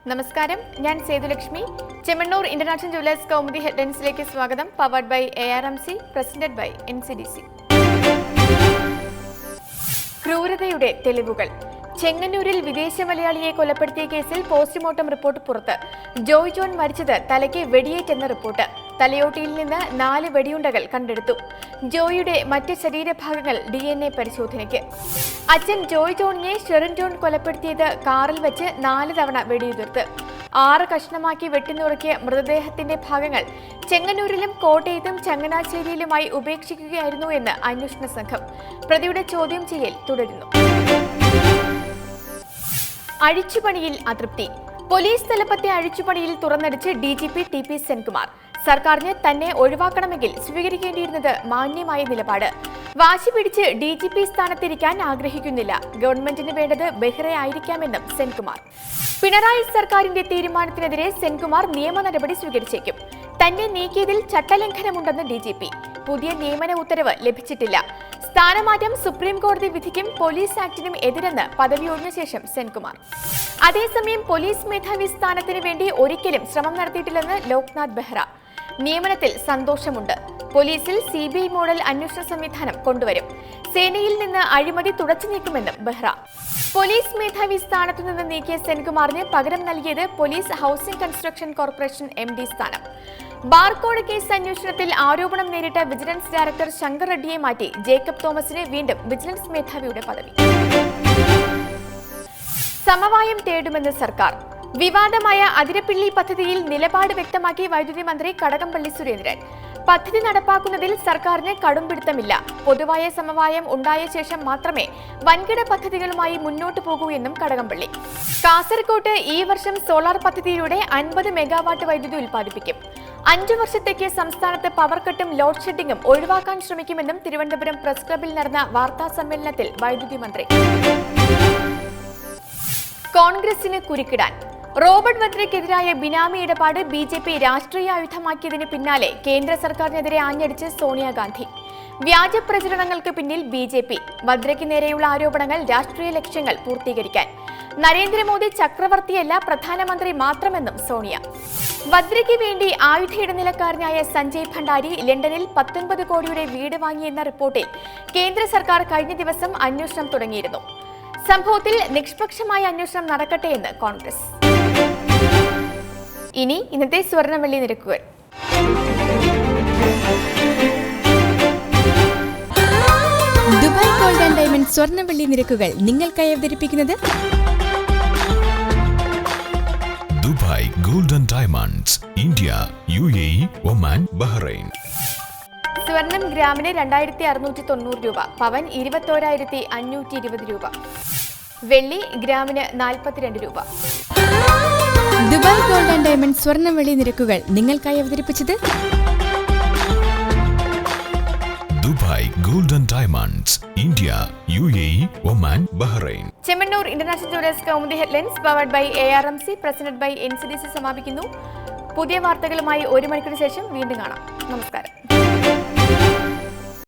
നമസ്കാരം, ഞാൻ Sethulakshmi. Chemmanur international jewellers Kaumudi ഹെഡ്ലൈൻസിലേക്ക് സ്വാഗതം. Powered by ARMC, presented by NCDC. ക്രൂരതയുടെ തെളിവുകൾ. ചെങ്ങന്നൂരിൽ വിദേശ മലയാളിയെ കൊലപ്പെടുത്തിയ കേസിൽ പോസ്റ്റ്മോർട്ടം റിപ്പോർട്ട് പുറത്ത്. ജോയ് ജോൺ മരിച്ചത് തലയ്ക്ക് വെടിയേറ്റെന്ന റിപ്പോർട്ട്. തലയോട്ടിയിൽ നിന്ന് 4 വെടിയുണ്ടകൾ കണ്ടെടുത്തു. ജോയിയുടെ മറ്റ് ശരീരഭാഗങ്ങൾ DNA പരിശോധനയ്ക്ക്. അച്ഛൻ ജോയ് ജോണിനെ ഷെറിൻ ജോൺ കൊലപ്പെടുത്തിയത് കാറിൽ വെച്ച് 4 തവണ വെടിയുതിർത്ത് 6 കഷ്ണമാക്കി വെട്ടിനുറുക്കിയ മൃതദേഹത്തിന്റെ ഭാഗങ്ങൾ ചെങ്ങന്നൂരിലും കോട്ടയത്തും ചങ്ങനാശ്ശേരിയിലുമായി ഉപേക്ഷിക്കുകയായിരുന്നു എന്ന് അന്വേഷണ സംഘം. പ്രതിയുടെ ചോദ്യം ചെയ്യൽ തുടരുന്നു. അഴിച്ചുപണിയിൽ അതൃപ്തി. പോലീസ് തലപ്പത്തെ അഴിച്ചുപണിയിൽ തുറന്നടിച്ച് DGP TP സെൻകുമാർ. സർക്കാരിന് തന്നെ ഒഴിവാക്കണമെങ്കിൽ സ്വീകരിക്കേണ്ടിയിരുന്നത് മാന്യമായ നിലപാട്. വാശി പിടിച്ച് DGP സ്ഥാനത്തിരിക്കാൻ ആഗ്രഹിക്കുന്നില്ല. ഗവൺമെന്റിന് വേണ്ടത് ബെഹ്റയായിരിക്കാമെന്നും സെൻകുമാർ. പിണറായി സർക്കാരിന്റെ തീരുമാനത്തിനെതിരെ സെൻകുമാർ നിയമ നടപടി സ്വീകരിച്ചേക്കും. തന്നെ നീക്കിയതിൽ ചട്ടലംഘനമുണ്ടെന്ന് DGP. പുതിയ നിയമന ഉത്തരവ് ലഭിച്ചിട്ടില്ല. സ്ഥാനമാറ്റം സുപ്രീം കോടതി വിധിക്കും പോലീസ് ആക്ടിനും എതിരെന്ന് പദവി ഒഴിഞ്ഞ ശേഷം സെൻകുമാർ. അതേസമയം പോലീസ് മേധാവി സ്ഥാനത്തിന് വേണ്ടി ഒരിക്കലും ശ്രമം നടത്തിയിട്ടില്ലെന്ന് ലോക്നാഥ് ബെഹ്റ. നിയമനത്തിൽ സന്തോഷമുണ്ട്. പോലീസിൽ CBI മോഡൽ അന്വേഷണ സംവിധാനം കൊണ്ടുവരും. സേനയിൽ നിന്ന് അഴിമതി തുടച്ചു നീക്കുമെന്നും ബെഹ്റ. പോലീസ് മേധാവി സ്ഥാനത്തു നിന്ന് നീക്കിയ സെൻകുമാറിന് പകരം നൽകിയത് police housing construction corporation MD സ്ഥാനം. ബാർകോഴ കേസ് അന്വേഷണത്തിൽ ആരോപണം നേരിട്ട വിജിലൻസ് ഡയറക്ടർ ശങ്കർ റെഡ്ഡിയെ മാറ്റി ജേക്കബ് തോമസിന് വീണ്ടും വിജിലൻസ് മേധാവിയുടെ പദവി. സമവായം തേടുമെന്ന് സർക്കാർ. വിവാദമായ അതിരപ്പിള്ളി പദ്ധതിയിൽ നിലപാട് വ്യക്തമാക്കി വൈദ്യുതി മന്ത്രി കടകംപള്ളി സുരേന്ദ്രൻ. പദ്ധതി നടപ്പാക്കുന്നതിൽ സർക്കാരിന് കടുംപിടുത്തമില്ല. പൊതുവായ സമവായം ഉണ്ടായ ശേഷം മാത്രമേ വൻകിട പദ്ധതികളുമായി മുന്നോട്ടു പോകൂ എന്നും കടകംപള്ളി. കാസർകോട്ട് ഈ വർഷം സോളാർ പദ്ധതിയിലൂടെ 50 മെഗാവാട്ട് വൈദ്യുതി ഉൽപ്പാദിപ്പിക്കും. 5 വർഷത്തേക്ക് സംസ്ഥാനത്ത് പവർ കട്ടും ലോഡ് ഷെഡിംഗും ഒഴിവാക്കാൻ ശ്രമിക്കുമെന്നും തിരുവനന്തപുരം പ്രസ് ക്ലബിൽ നടന്ന വാർത്താ സമ്മേളനത്തിൽ വൈദ്യുതി മന്ത്രി. കോൺഗ്രസിന് കുരുക്കിടാൻ. റോബർട്ട് വദ്രയ്ക്കെതിരായ ബിനാമി ഇടപാട് BJP രാഷ്ട്രീയ ആയുധമാക്കിയതിന് പിന്നാലെ കേന്ദ്ര സർക്കാരിനെതിരെ ആഞ്ഞടിച്ച് സോണിയാഗാന്ധി. വ്യാജ പ്രചരണങ്ങൾക്ക് പിന്നിൽ BJP. വദ്രയ്ക്ക് നേരെയുള്ള ആരോപണങ്ങൾ രാഷ്ട്രീയ ലക്ഷ്യങ്ങൾ പൂർത്തീകരിക്കാൻ. നരേന്ദ്രമോദി ചക്രവർത്തിയല്ല, പ്രധാനമന്ത്രി മാത്രമെന്നും സോണിയ. വദ്രയ്ക്ക് വേണ്ടി ആയുധ ഇടനിലക്കാരനായ സഞ്ജയ് ഭണ്ഡാരി ലണ്ടനിൽ 19 കോടിയുടെ വീട് വാങ്ങിയെന്ന റിപ്പോർട്ടിൽ കേന്ദ്ര സർക്കാർ കഴിഞ്ഞ ദിവസം അന്വേഷണം തുടങ്ങിയിരുന്നു. സംഭവത്തിൽ നിഷ്പക്ഷമായ അന്വേഷണം നടക്കട്ടെ എന്ന് കോൺഗ്രസ്. ഇനി ഇന്നത്തെ സ്വർണ്ണ വെള്ളി നിരക്കുകൾ. ദുബായ് ഗോൾഡ് ആൻഡ് ഡയമണ്ട് സ്വർണ്ണ വെള്ളി നിരക്കുകൾ നിങ്ങൾക്കായി അവതരിപ്പിക്കുന്നത് Dubai gold and diamonds, India, UAE, Oman, Bahrain. സ്വർണം ഗ്രാമിന് 2690 രൂപ, പവൻ 21,520 രൂപ, വെള്ളി ഗ്രാമിന് 42 രൂപ. ദുബായ് ഗോൾഡ് ആൻഡ് ഡയമണ്ട് സ്വർണ്ണ വെള്ളി നിരക്കുകൾ നിങ്ങൾക്കായി അവതരിപ്പിച്ചത് Dubai gold and diamonds, India, UAE, Oman, Bahrain. Chemmanur international jewellers Kaumudi headlines powered by ARMC, presented by NCDC സമാപിക്കുന്നു. പുതിയ വാർത്തകളുമായി 1 മണിക്കൂർ ശേഷം വീണ്ടും കാണാം. നമസ്കാരം.